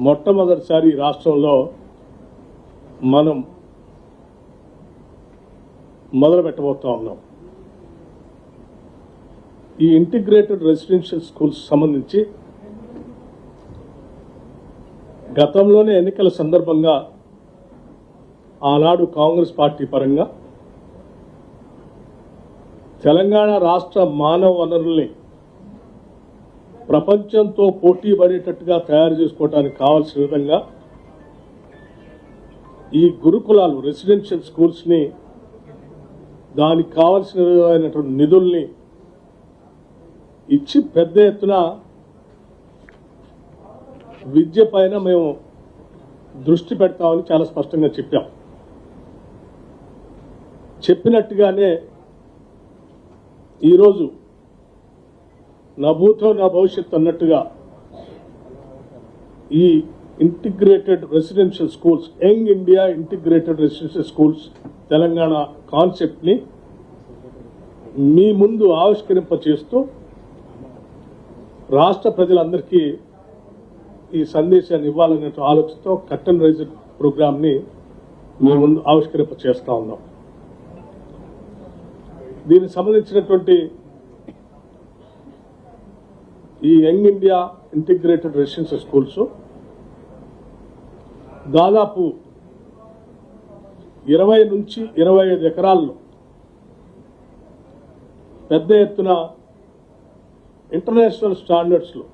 మొట్టమొదటిసారి రాష్ట్రంలో మనం మొదలు పెట్టబోతా ఉన్నాం. ఈ ఇంటిగ్రేటెడ్ రెసిడెన్షియల్ స్కూల్స్ సంబంధించి గతంలోనే ఎన్నికల సందర్భంగా ఆనాడు కాంగ్రెస్ పార్టీ పరంగా తెలంగాణ రాష్ట్ర మానవ వనరుల్ని ప్రపంచంతో పోటీ పడేటట్టుగా తయారు చేసుకోవడానికి కావాల్సిన విధంగా ఈ గురుకులాలు రెసిడెన్షియల్ స్కూల్స్ని దానికి కావాల్సిన విధమైనటువంటి నిధుల్ని ఇచ్చి పెద్ద ఎత్తున విద్య పైన మేము దృష్టి పెడతామని చాలా స్పష్టంగా చెప్పాం. చెప్పినట్టుగానే ఈరోజు నా భూతో నా భవిష్యత్తు అన్నట్టుగా ఈ integrated residential schools, young India integrated residential schools Telangana కాన్సెప్ట్ని మీ ముందు ఆవిష్కరింపచేస్తూ రాష్ట్ర ప్రజలందరికీ ఈ సందేశాన్ని ఇవ్వాలనే ఆలోచనతో కర్టన్ రైజర్ ప్రోగ్రామ్ని మీ ముందు ఆవిష్కరింప చేస్తూ ఉన్నాం. దీనికి సంబంధించినటువంటి ఈ young India integrated residential schools దాదాపు 20 నుంచి 25 ఎకరాల్లో పెద్ద ఎత్తున ఇంటర్నేషనల్ స్టాండర్డ్స్లో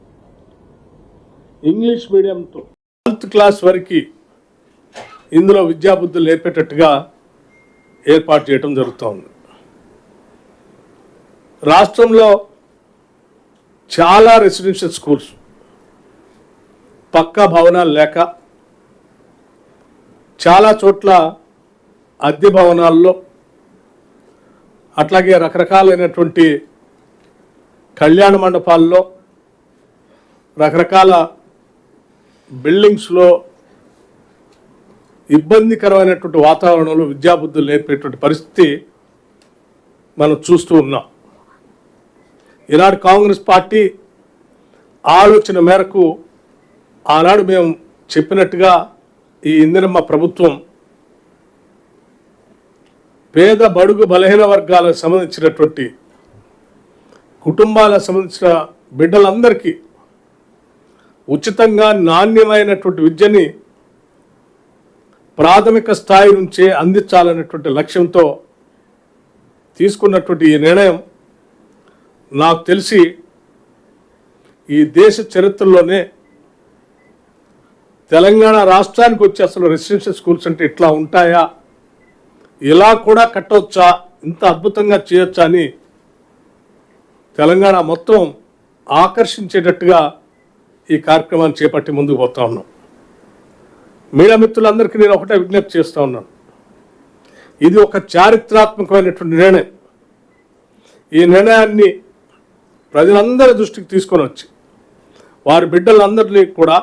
ఇంగ్లీష్ మీడియంతో 12th క్లాస్ వరకు ఇందులో విద్యాబుద్ధులు నేర్పేటట్టుగా ఏర్పాటు చేయడం జరుగుతోంది. రాష్ట్రంలో చాలా రెసిడెన్షియల్ స్కూల్స్ పక్కా భవనాలు లేక చాలా చోట్ల అద్దె భవనాల్లో అట్లాగే రకరకాలైనటువంటి కళ్యాణ మండపాల్లో రకరకాల బిల్డింగ్స్లో ఇబ్బందికరమైనటువంటి వాతావరణంలో విద్యాబుద్ధులు నేర్పేటువంటి పరిస్థితి మనం చూస్తూ ఉన్నాం. ఈనాడు కాంగ్రెస్ పార్టీ ఆలోచన మేరకు ఆనాడు మేము చెప్పినట్టుగా ఈ ఇందిరమ్మ ప్రభుత్వం పేద బడుగు బలహీన వర్గాలకు సంబంధించినటువంటి కుటుంబాలకు సంబంధించిన బిడ్డలందరికీ ఉచితంగా నాణ్యమైనటువంటి విద్యని ప్రాథమిక స్థాయి నుంచే అందించాలనేటువంటి లక్ష్యంతో తీసుకున్నటువంటి ఈ నిర్ణయం నాకు తెలిసి ఈ దేశ చరిత్రలోనే తెలంగాణ రాష్ట్రానికి వచ్చి అసలు రెసిడెన్షియల్ స్కూల్స్ అంటే ఇట్లా ఉంటాయా, ఇలా కూడా కట్టవచ్చా, ఇంత అద్భుతంగా చేయొచ్చా అని తెలంగాణ మొత్తం ఆకర్షించేటట్టుగా ఈ కార్యక్రమాన్ని చేపట్టి ముందుకు పోతా ఉన్నాం. మీడియా మిత్రులందరికీ నేను ఒకటే విజ్ఞప్తి చేస్తూ ఉన్నాను. ఇది ఒక చారిత్రాత్మకమైనటువంటి నిర్ణయం. ఈ నిర్ణయాన్ని ప్రజలందరి దృష్టికి తీసుకొని వచ్చి వారి బిడ్డలందరినీ కూడా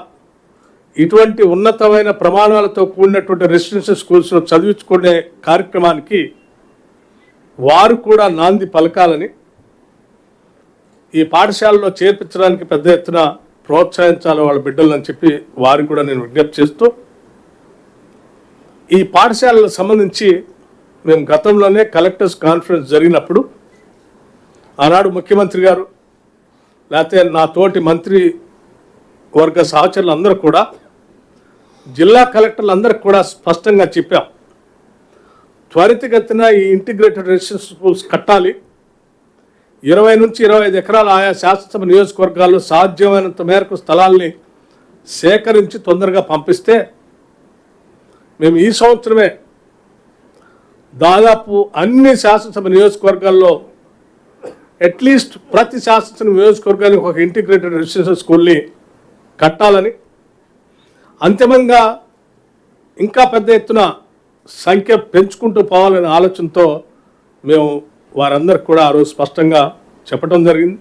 ఇటువంటి ఉన్నతమైన ప్రమాణాలతో కూడినటువంటి రెసిడెన్షియల్ స్కూల్స్లో చదివించుకునే కార్యక్రమానికి వారు కూడా నాంది పలకాలని, ఈ పాఠశాలలో చేర్పించడానికి పెద్ద ఎత్తున ప్రోత్సహించాలి వాళ్ళ బిడ్డలని చెప్పి వారికి కూడా నేను విజ్ఞప్తి చేస్తూ, ఈ పాఠశాలకు సంబంధించి మేము గతంలోనే కలెక్టర్స్ కాన్ఫరెన్స్ జరిగినప్పుడు ఆనాడు ముఖ్యమంత్రి గారు లేకపోతే నా తోటి మంత్రి వర్గ సహచరులు అందరూ కూడా జిల్లా కలెక్టర్లు అందరికి కూడా స్పష్టంగా చెప్పాం, త్వరితగతిన ఈ ఇంటిగ్రేటెడ్ రెసిడెన్షియల్ స్కూల్స్ కట్టాలి. 20 నుంచి 25 ఎకరాలు ఆయా శాసనసభ నియోజకవర్గాల్లో సాధ్యమైనంత మేరకు స్థలాల్ని సేకరించి తొందరగా పంపిస్తే మేము ఈ సంవత్సరమే దాదాపు అన్ని శాసనసభ నియోజకవర్గాల్లో అట్లీస్ట్ ప్రతి శాసనసభ నియోజకవర్గానికి ఒక ఇంటిగ్రేటెడ్ రెసిడెన్షియల్ స్కూల్ని కట్టాలని, అంతిమంగా ఇంకా పెద్ద ఎత్తున సంఖ్య పెంచుకుంటూ పోవాలనే ఆలోచనతో మేము వారందరికి కూడా ఆ రోజు స్పష్టంగా చెప్పడం జరిగింది.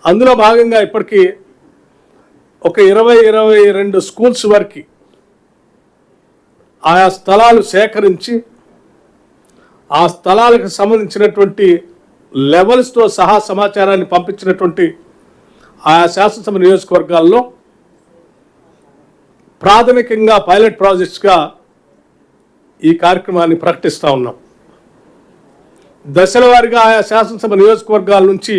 అందులో భాగంగా ఇప్పటికీ ఒక 20-22 స్కూల్స్ వరకు ఆయా స్థలాలు సేకరించి ఆ స్థలాలకు సంబంధించినటువంటి లెవెల్స్తో సహా సమాచారాన్ని పంపించినటువంటి ఆయా శాసనసభ నియోజకవర్గాల్లో ప్రాథమికంగా పైలట్ ప్రాజెక్ట్స్గా ఈ కార్యక్రమాన్ని ప్రకటిస్తూ ఉన్నాం. దశల వారీగా ఆయా శాసనసభ నియోజకవర్గాల నుంచి